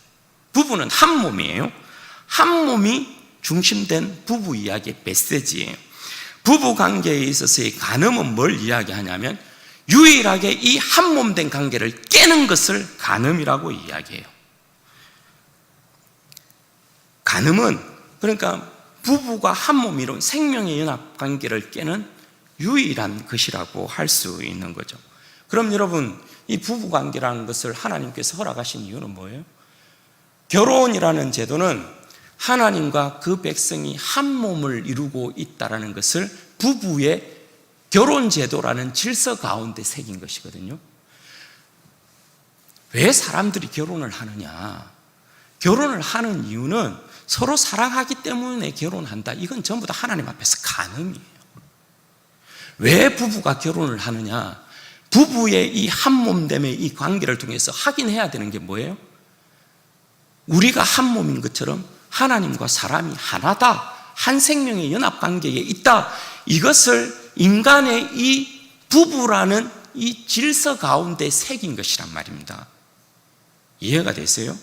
부부는 한 몸이에요. 한 몸이 중심된 부부 이야기의 메시지예요. 부부 관계에 있어서의 간음은 뭘 이야기하냐면 유일하게 이 한 몸 된 관계를 깨는 것을 간음이라고 이야기해요. 간음은 그러니까 부부가 한 몸 이룬 생명의 연합 관계를 깨는 유일한 것이라고 할 수 있는 거죠. 그럼 여러분, 이 부부 관계라는 것을 하나님께서 허락하신 이유는 뭐예요? 결혼이라는 제도는 하나님과 그 백성이 한 몸을 이루고 있다는 것을 부부의 결혼 제도라는 질서 가운데 새긴 것이거든요. 왜 사람들이 결혼을 하느냐? 결혼을 하는 이유는 서로 사랑하기 때문에 결혼한다. 이건 전부 다 하나님 앞에서 간음이에요. 왜 부부가 결혼을 하느냐? 부부의 이 한 몸됨의 이 관계를 통해서 확인해야 되는 게 뭐예요? 우리가 한 몸인 것처럼 하나님과 사람이 하나다, 한 생명의 연합 관계에 있다. 이것을 인간의 이 부부라는 이 질서 가운데 새긴 것이란 말입니다. 이해가 되세요?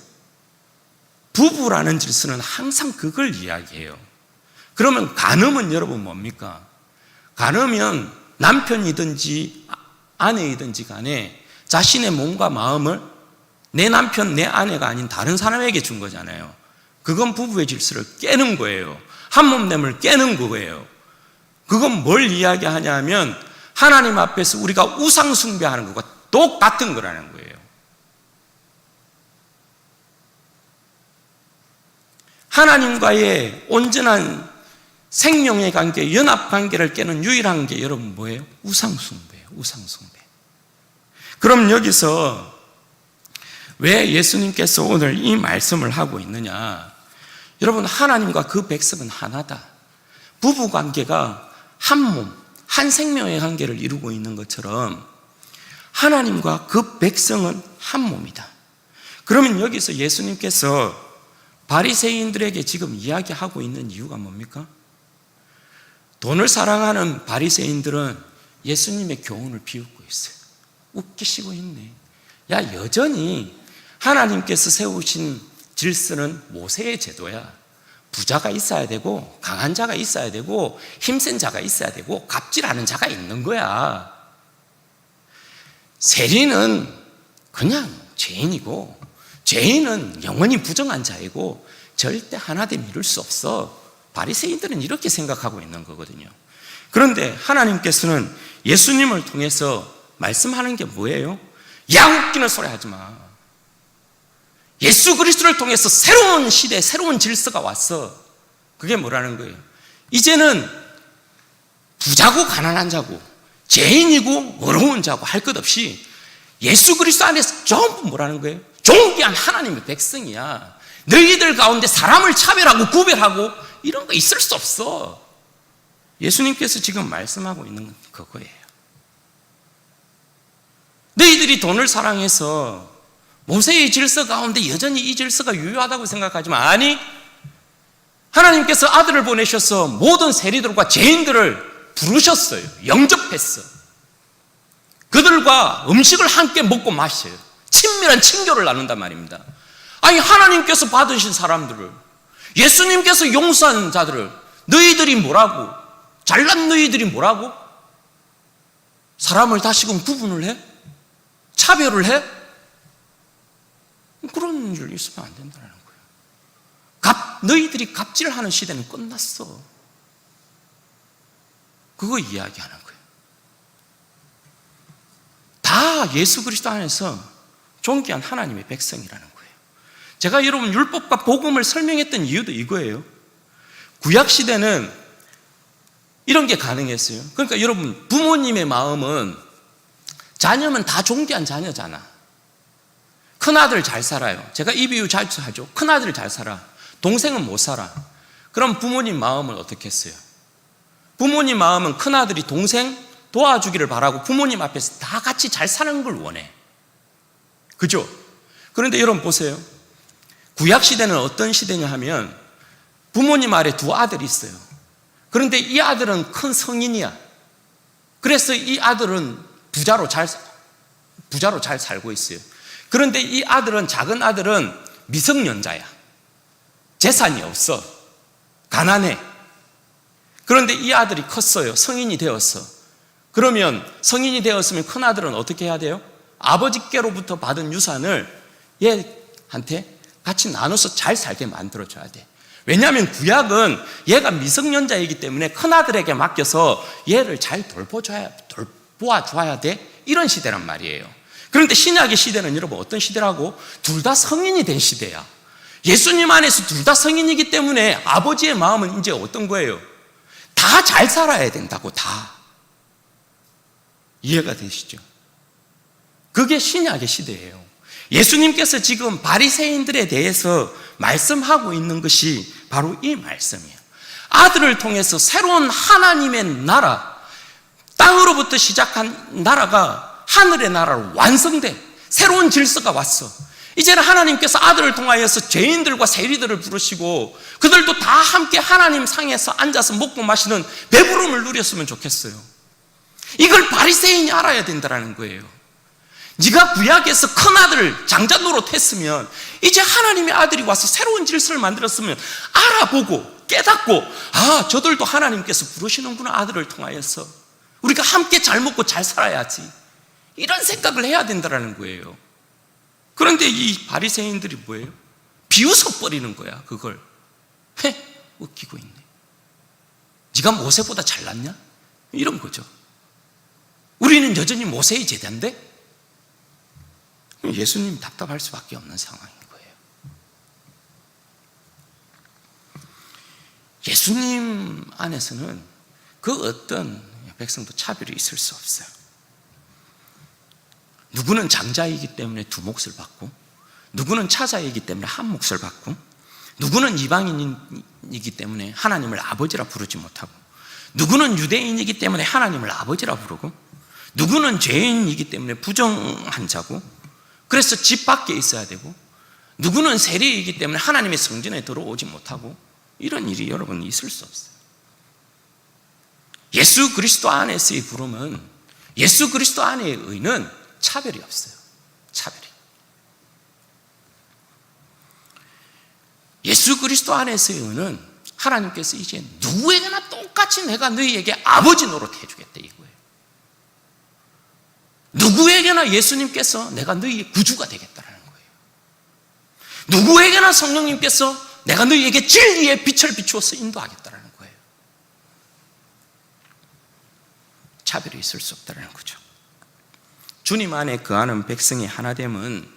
부부라는 질서는 항상 그걸 이야기해요. 그러면 간음은 여러분 뭡니까? 간음은 남편이든지 아내이든지 간에 자신의 몸과 마음을 내 남편, 내 아내가 아닌 다른 사람에게 준 거잖아요. 그건 부부의 질서를 깨는 거예요. 한 몸됨을 깨는 거예요. 그건 뭘 이야기하냐면 하나님 앞에서 우리가 우상 숭배하는 것과 똑같은 거라는 거예요. 하나님과의 온전한 생명의 관계, 연합 관계를 깨는 유일한 게 여러분 뭐예요? 우상 숭배예요. 우상 숭배. 그럼 여기서 왜 예수님께서 오늘 이 말씀을 하고 있느냐? 여러분, 하나님과 그 백성은 하나다. 부부 관계가 한 몸, 한 생명의 관계를 이루고 있는 것처럼 하나님과 그 백성은 한 몸이다. 그러면 여기서 예수님께서 바리새인들에게 지금 이야기하고 있는 이유가 뭡니까? 돈을 사랑하는 바리새인들은 예수님의 교훈을 비웃고 있어요. 웃기시고 있네. 야, 여전히 하나님께서 세우신 질서는 모세의 제도야. 부자가 있어야 되고 강한 자가 있어야 되고 힘센 자가 있어야 되고 갑질하는 자가 있는 거야. 세리는 그냥 죄인이고 죄인은 영원히 부정한 자이고 절대 하나됨 이룰 수 없어. 바리새인들은 이렇게 생각하고 있는 거거든요. 그런데 하나님께서는 예수님을 통해서 말씀하는 게 뭐예요? 야, 웃기는 소리 하지 마. 예수 그리스도를 통해서 새로운 시대, 새로운 질서가 왔어. 그게 뭐라는 거예요? 이제는 부자고 가난한 자고 죄인이고 어려운 자고 할 것 없이 예수 그리스도 안에서 전부 뭐라는 거예요? 존귀한 하나님의 백성이야. 너희들 가운데 사람을 차별하고 구별하고 이런 거 있을 수 없어. 예수님께서 지금 말씀하고 있는 건 그거예요. 너희들이 돈을 사랑해서 모세의 질서 가운데 여전히 이 질서가 유효하다고 생각하지만 아니, 하나님께서 아들을 보내셔서 모든 세리들과 죄인들을 부르셨어요. 영접했어. 그들과 음식을 함께 먹고 마셔요. 친밀한 친교를 나눈단 말입니다. 아니, 하나님께서 받으신 사람들을, 예수님께서 용서한 자들을 너희들이 뭐라고? 잘난 너희들이 뭐라고? 사람을 다시금 구분을 해? 차별을 해? 그런 일 있으면 안 된다는 거예요. 너희들이 갑질하는 시대는 끝났어. 그거 이야기하는 거예요. 다 예수 그리스도 안에서 존귀한 하나님의 백성이라는 거예요. 제가 여러분 율법과 복음을 설명했던 이유도 이거예요. 구약 시대는 이런 게 가능했어요. 그러니까 여러분, 부모님의 마음은 자녀면 다 존귀한 자녀잖아. 큰아들 잘 살아요. 제가 이 비유 자주 하죠. 큰아들 잘 살아. 동생은 못 살아. 그럼 부모님 마음은 어떻게 했어요? 부모님 마음은 큰아들이 동생 도와주기를 바라고 부모님 앞에서 다 같이 잘 사는 걸 원해. 그죠? 그런데 여러분 보세요. 구약시대는 어떤 시대냐 하면 부모님 아래 두 아들이 있어요. 그런데 이 아들은 큰 성인이야. 그래서 이 아들은 부자로 잘 살고 있어요. 그런데 이 아들은, 작은 아들은 미성년자야. 재산이 없어. 가난해. 그런데 이 아들이 컸어요. 성인이 되었어. 그러면 성인이 되었으면 큰 아들은 어떻게 해야 돼요? 아버지께로부터 받은 유산을 얘한테 같이 나눠서 잘 살게 만들어줘야 돼. 왜냐하면 구약은 얘가 미성년자이기 때문에 큰아들에게 맡겨서 얘를 잘 돌보아줘야 돼. 이런 시대란 말이에요. 그런데 신약의 시대는 여러분 어떤 시대라고? 둘 다 성인이 된 시대야. 예수님 안에서 둘 다 성인이기 때문에 아버지의 마음은 이제 어떤 거예요? 다 잘 살아야 된다고. 다. 이해가 되시죠? 그게 신약의 시대예요. 예수님께서 지금 바리새인들에 대해서 말씀하고 있는 것이 바로 이 말씀이에요. 아들을 통해서 새로운 하나님의 나라, 땅으로부터 시작한 나라가 하늘의 나라로 완성돼. 새로운 질서가 왔어. 이제는 하나님께서 아들을 통하여서 죄인들과 세리들을 부르시고 그들도 다 함께 하나님 상에서 앉아서 먹고 마시는 배부름을 누렸으면 좋겠어요. 이걸 바리새인이 알아야 된다는 거예요. 네가 구약에서 큰아들 장자 노릇했으면 이제 하나님의 아들이 와서 새로운 질서를 만들었으면 알아보고 깨닫고, 아, 저들도 하나님께서 부르시는구나. 아들을 통하여서 우리가 함께 잘 먹고 잘 살아야지. 이런 생각을 해야 된다는 거예요. 그런데 이 바리새인들이 뭐예요? 비웃어버리는 거야. 그걸 웃기고 있네. 네가 모세보다 잘났냐? 이런 거죠. 우리는 여전히 모세의 제자인데? 예수님 답답할 수밖에 없는 상황인 거예요. 예수님 안에서는 그 어떤 백성도 차별이 있을 수 없어요. 누구는 장자이기 때문에 두 몫을 받고, 누구는 차자이기 때문에 한 몫을 받고, 누구는 이방인이기 때문에 하나님을 아버지라 부르지 못하고, 누구는 유대인이기 때문에 하나님을 아버지라 부르고, 누구는 죄인이기 때문에 부정한 자고, 그래서 집 밖에 있어야 되고, 누구는 세리이기 때문에 하나님의 성전에 들어오지 못하고, 이런 일이 여러분 있을 수 없어요. 예수 그리스도 안에서의 부름은, 예수 그리스도 안의 의는 차별이 없어요. 차별이. 예수 그리스도 안에서의 의는 하나님께서 이제 누구에게나 똑같이 내가 너희에게 아버지 노릇 해주겠다 이거예요. 누구에게나 예수님께서 내가 너희의 구주가 되겠다는 거예요. 누구에게나 성령님께서 내가 너희에게 진리의 빛을 비추어서 인도하겠다는 거예요. 차별이 있을 수 없다는 거죠. 주님 안에 거하는 백성의 하나됨은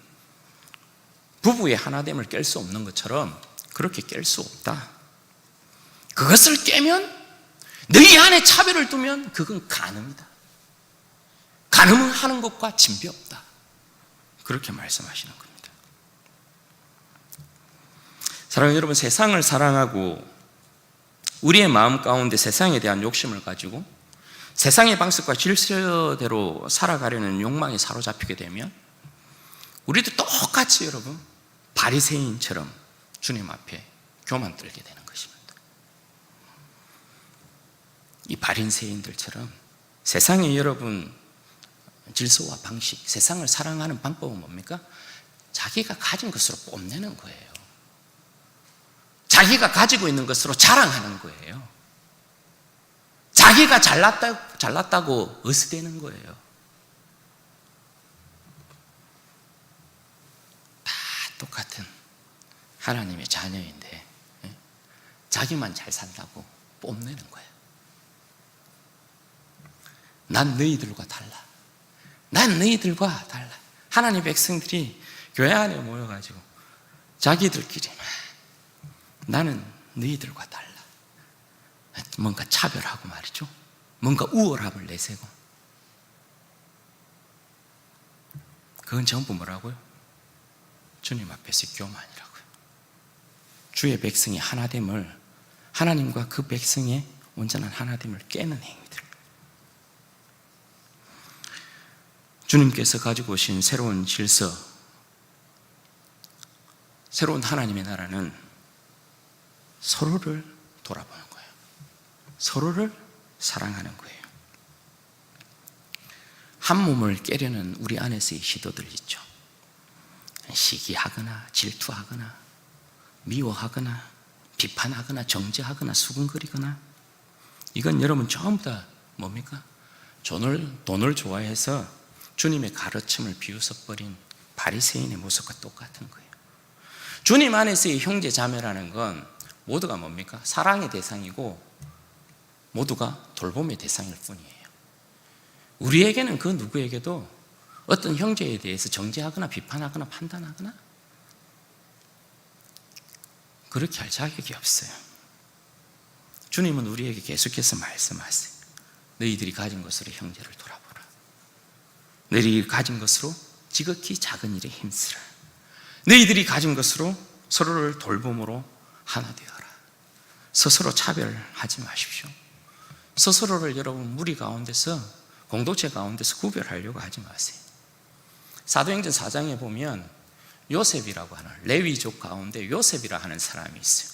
부부의 하나됨을 깰 수 없는 것처럼 그렇게 깰 수 없다. 그것을 깨면, 너희 안에 차별을 두면 그건 간음이다. 간음은 하는 것과 진비 없다. 그렇게 말씀하시는 겁니다. 사랑하는 여러분, 세상을 사랑하고 우리의 마음 가운데 세상에 대한 욕심을 가지고 세상의 방식과 질서대로 살아가려는 욕망에 사로잡히게 되면 우리도 똑같이 여러분 바리새인처럼 주님 앞에 교만 떨게 되는 것입니다. 이 바리새인들처럼 세상의 여러분 질서와 방식, 세상을 사랑하는 방법은 뭡니까? 자기가 가진 것으로 뽐내는 거예요. 자기가 가지고 있는 것으로 자랑하는 거예요. 자기가 잘났다고 으스대는 거예요. 다 똑같은 하나님의 자녀인데 자기만 잘 산다고 뽐내는 거예요. 난 너희들과 달라. 난 너희들과 달라. 하나님의 백성들이 교회 안에 모여가지고 자기들끼리만 나는 너희들과 달라. 뭔가 차별하고 말이죠. 뭔가 우월함을 내세고. 그건 전부 뭐라고요? 주님 앞에서 교만이라고요. 주의 백성이 하나됨을, 하나님과 그 백성의 온전한 하나됨을 깨는 행위들. 주님께서 가지고 오신 새로운 질서, 새로운 하나님의 나라는 서로를 돌아보는 거예요. 서로를 사랑하는 거예요. 한 몸을 깨려는 우리 안에서의 시도들 있죠. 시기하거나 질투하거나 미워하거나 비판하거나 정죄하거나 수근거리거나, 이건 여러분 전부 다 뭡니까? 돈을 좋아해서 주님의 가르침을 비웃어버린 바리새인의 모습과 똑같은 거예요. 주님 안에서의 형제 자매라는 건 모두가 뭡니까? 사랑의 대상이고 모두가 돌봄의 대상일 뿐이에요. 우리에게는 그 누구에게도 어떤 형제에 대해서 정죄하거나 비판하거나 판단하거나 그렇게 할 자격이 없어요. 주님은 우리에게 계속해서 말씀하세요. 너희들이 가진 것으로 형제를 돌아보라. 너희들이 가진 것으로 지극히 작은 일에 힘쓰라. 너희들이 가진 것으로 서로를 돌봄으로 하나 되어라. 스스로 차별하지 마십시오. 스스로를 여러분 무리 가운데서, 공동체 가운데서 구별하려고 하지 마세요. 사도행전 4장에 보면 요셉이라고 하는, 레위족 가운데 요셉이라 하는 사람이 있어요.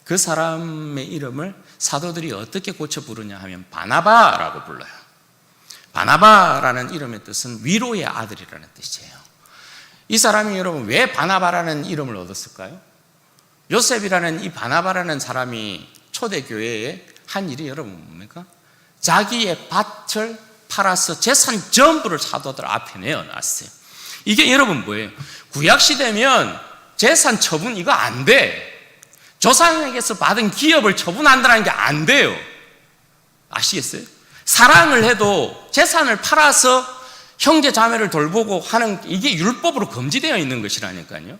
그 사람의 이름을 사도들이 어떻게 고쳐 부르냐 하면 바나바라고 불러요. 바나바라는 이름의 뜻은 위로의 아들이라는 뜻이에요. 이 사람이 여러분 왜 바나바라는 이름을 얻었을까요? 요셉이라는 이 바나바라는 사람이 초대교회에 한 일이 여러분 뭡니까? 자기의 밭을 팔아서 재산 전부를 사도들 앞에 내어놨어요. 이게 여러분 뭐예요? 구약시대면 재산 처분 이거 안 돼. 조상에게서 받은 기업을 처분한다는 게 안 돼요. 아시겠어요? 사랑을 해도 재산을 팔아서 형제 자매를 돌보고 하는, 이게 율법으로 금지되어 있는 것이라니까요.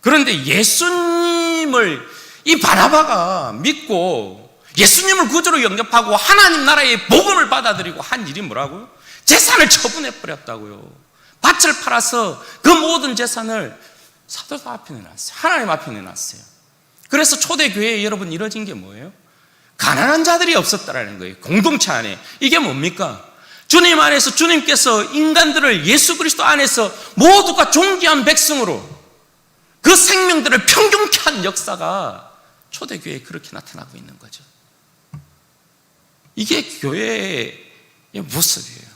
그런데 예수님을 이 바나바가 믿고 예수님을 구주로 영접하고 하나님 나라의 복음을 받아들이고 한 일이 뭐라고요? 재산을 처분해 버렸다고요. 밭을 팔아서 그 모든 재산을 사도 앞에 내놨어요. 하나님 앞에 내놨어요. 그래서 초대교회에 여러분 이루어진 게 뭐예요? 가난한 자들이 없었다라는 거예요. 공동체 안에. 이게 뭡니까? 주님 안에서 주님께서 인간들을 예수 그리스도 안에서 모두가 존귀한 백성으로 그 생명들을 평균케 한 역사가 초대교회에 그렇게 나타나고 있는 거죠. 이게 교회의 모습이에요.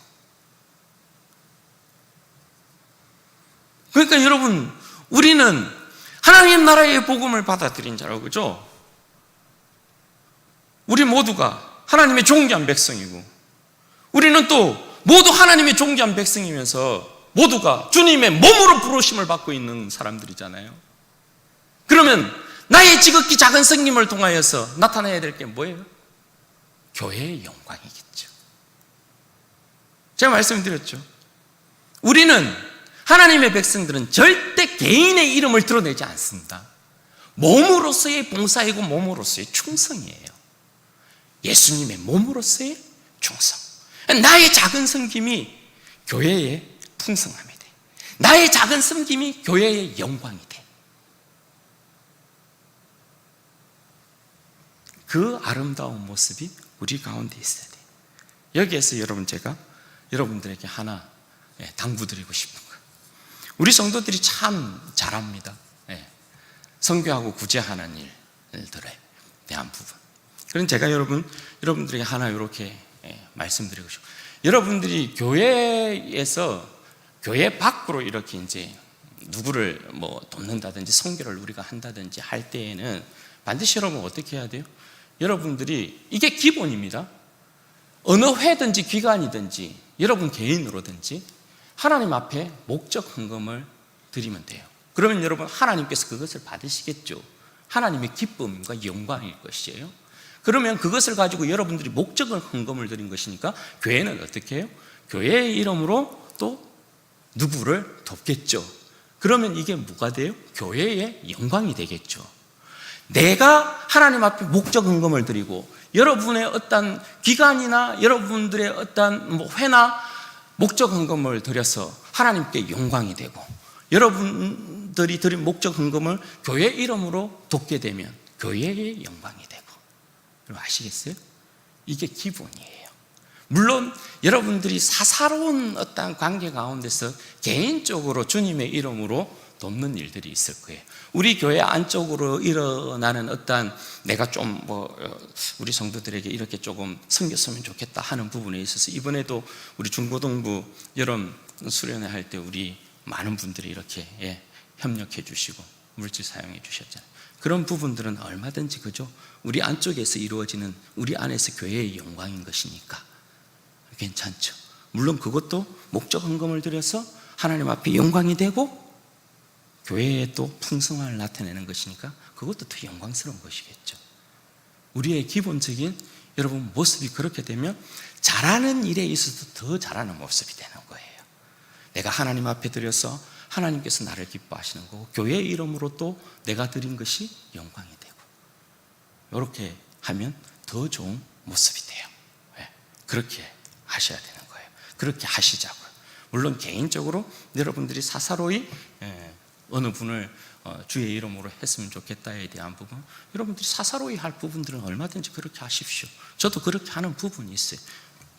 그러니까 여러분, 우리는 하나님 나라의 복음을 받아들인 자라고, 그죠? 우리 모두가 하나님의 존귀한 백성이고, 우리는 또 모두 하나님의 존귀한 백성이면서 모두가 주님의 몸으로 부르심을 받고 있는 사람들이잖아요. 그러면 나의 지극히 작은 성님을 통하여서 나타나야 될 게 뭐예요? 교회의 영광이겠죠. 제가 말씀드렸죠. 우리는 하나님의 백성들은 절대 개인의 이름을 드러내지 않습니다. 몸으로서의 봉사이고 몸으로서의 충성이에요. 예수님의 몸으로서의 충성. 나의 작은 섬김이 교회의 풍성함이 돼. 나의 작은 섬김이 교회의 영광이 돼. 그 아름다운 모습이 우리 가운데 있어야 돼. 여기에서 여러분, 제가 여러분들에게 하나 당부드리고 싶은 거예요. 우리 성도들이 참 잘합니다. 선교하고 구제하는 일들에 대한 부분. 그럼 제가 여러분들에게 하나 이렇게 말씀드리고 싶어요. 여러분들이 교회에서 교회 밖으로 이렇게 이제 누구를 뭐 돕는다든지 선교를 우리가 한다든지 할 때에는 반드시 여러분 어떻게 해야 돼요? 여러분들이 이게 기본입니다. 어느 회든지 기관이든지 여러분 개인으로든지 하나님 앞에 목적 헌금을 드리면 돼요. 그러면 여러분 하나님께서 그것을 받으시겠죠. 하나님의 기쁨과 영광일 것이에요. 그러면 그것을 가지고 여러분들이 목적을 헌금을 드린 것이니까 교회는 어떻게 해요? 교회의 이름으로 또 누구를 돕겠죠. 그러면 이게 뭐가 돼요? 교회의 영광이 되겠죠. 내가 하나님 앞에 목적 헌금을 드리고 여러분의 어떤 기관이나 여러분들의 어떤 회나 목적 헌금을 드려서 하나님께 영광이 되고 여러분들이 드린 목적 헌금을 교회 이름으로 돕게 되면 교회의 영광이 되고, 여러분 아시겠어요? 이게 기본이에요. 물론 여러분들이 사사로운 어떤 관계 가운데서 개인적으로 주님의 이름으로 돕는 일들이 있을 거예요. 우리 교회 안쪽으로 일어나는 어떤 내가 좀 우리 성도들에게 이렇게 조금 섬겼으면 좋겠다 하는 부분에 있어서 이번에도 우리 중고등부 여름 수련회 할 때 우리 많은 분들이 이렇게 협력해 주시고 물질 사용해 주셨잖아요. 그런 부분들은 얼마든지 그죠? 우리 안쪽에서 이루어지는 우리 안에서 교회의 영광인 것이니까 괜찮죠. 물론 그것도 목적 헌금을 들여서 하나님 앞에 영광이 되고 교회에 또 풍성함을 나타내는 것이니까 그것도 더 영광스러운 것이겠죠. 우리의 기본적인 여러분 모습이 그렇게 되면 잘하는 일에 있어서 더 잘하는 모습이 되는 거예요. 내가 하나님 앞에 드려서 하나님께서 나를 기뻐하시는 거고 교회의 이름으로 또 내가 드린 것이 영광이 되고 이렇게 하면 더 좋은 모습이 돼요. 그렇게 하셔야 되는 거예요. 그렇게 하시자고요. 물론 개인적으로 여러분들이 사사로이 어느 분을 주의 이름으로 했으면 좋겠다에 대한 부분, 여러분들이 사사로이 할 부분들은 얼마든지 그렇게 하십시오. 저도 그렇게 하는 부분이 있어요.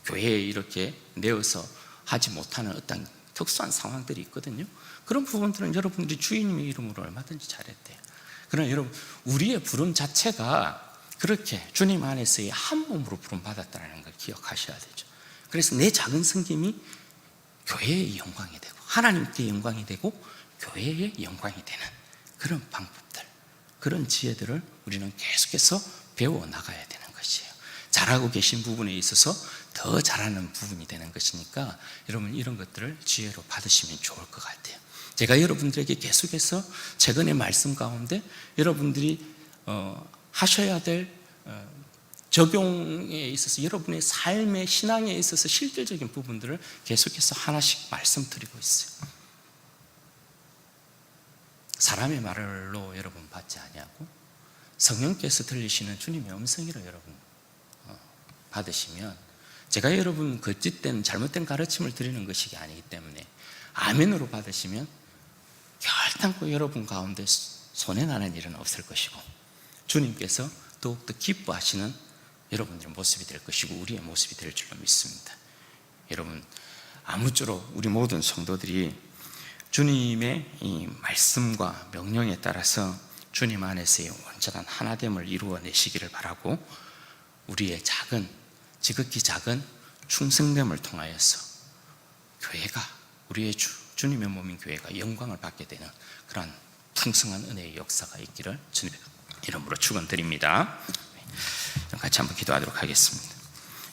교회에 이렇게 내어서 하지 못하는 어떤 특수한 상황들이 있거든요. 그런 부분들은 여러분들이 주님의 이름으로 얼마든지 잘했대요. 그러나 여러분, 우리의 부름 자체가 그렇게 주님 안에서의 한 몸으로 부름 받았다는 걸 기억하셔야 되죠. 그래서 내 작은 섬김이 교회의 영광이 되고 하나님께 영광이 되고 교회의 영광이 되는 그런 방법들, 그런 지혜들을 우리는 계속해서 배워나가야 되는 것이에요. 잘하고 계신 부분에 있어서 더 잘하는 부분이 되는 것이니까 여러분 이런 것들을 지혜로 받으시면 좋을 것 같아요. 제가 여러분들에게 계속해서 최근의 말씀 가운데 여러분들이 하셔야 될 적용에 있어서 여러분의 삶의 신앙에 있어서 실질적인 부분들을 계속해서 하나씩 말씀드리고 있어요. 사람의 말로 여러분 받지 아니하고 성령께서 들리시는 주님의 음성이로 여러분 받으시면, 제가 여러분 거짓된 잘못된 가르침을 드리는 것이 아니기 때문에 아멘으로 받으시면 결단코 여러분 가운데 손해나는 일은 없을 것이고 주님께서 더욱더 기뻐하시는 여러분들의 모습이 될 것이고 우리의 모습이 될 줄로 믿습니다. 여러분, 아무쪼록 우리 모든 성도들이 주님의 이 말씀과 명령에 따라서 주님 안에서의 온전한 하나됨을 이루어내시기를 바라고 우리의 지극히 작은 충성됨을 통하여서 교회가 우리의 주님의 몸인 교회가 영광을 받게 되는 그런 풍성한 은혜의 역사가 있기를 주님의 이름으로 축원드립니다. 같이 한번 기도하도록 하겠습니다.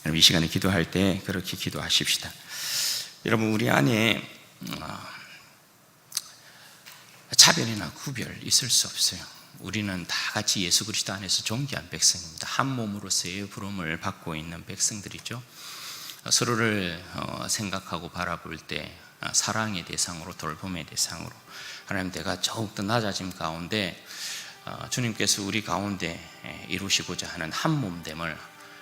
여러분, 이 시간에 기도할 때 그렇게 기도하십시다. 여러분, 우리 안에 차별이나 구별 있을 수 없어요. 우리는 다 같이 예수 그리스도 안에서 존귀한 백성입니다. 한 몸으로서의 부름을 받고 있는 백성들이죠. 서로를 생각하고 바라볼 때 사랑의 대상으로, 돌봄의 대상으로 하나님, 내가 더욱더 낮아짐 가운데 주님께서 우리 가운데 이루시고자 하는 한 몸됨을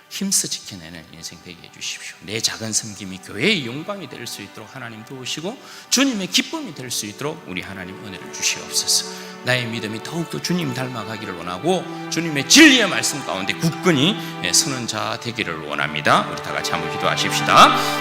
힘써 지켜내는 인생 되게 해주십시오. 내 작은 섬김이 교회의 영광이 될 수 있도록 하나님 도우시고 주님의 기쁨이 될 수 있도록 우리 하나님 은혜를 주시옵소서. 나의 믿음이 더욱더 주님 닮아가기를 원하고 주님의 진리의 말씀 가운데 굳건히 서는 자 되기를 원합니다. 우리 다 같이 한번 기도하십시다.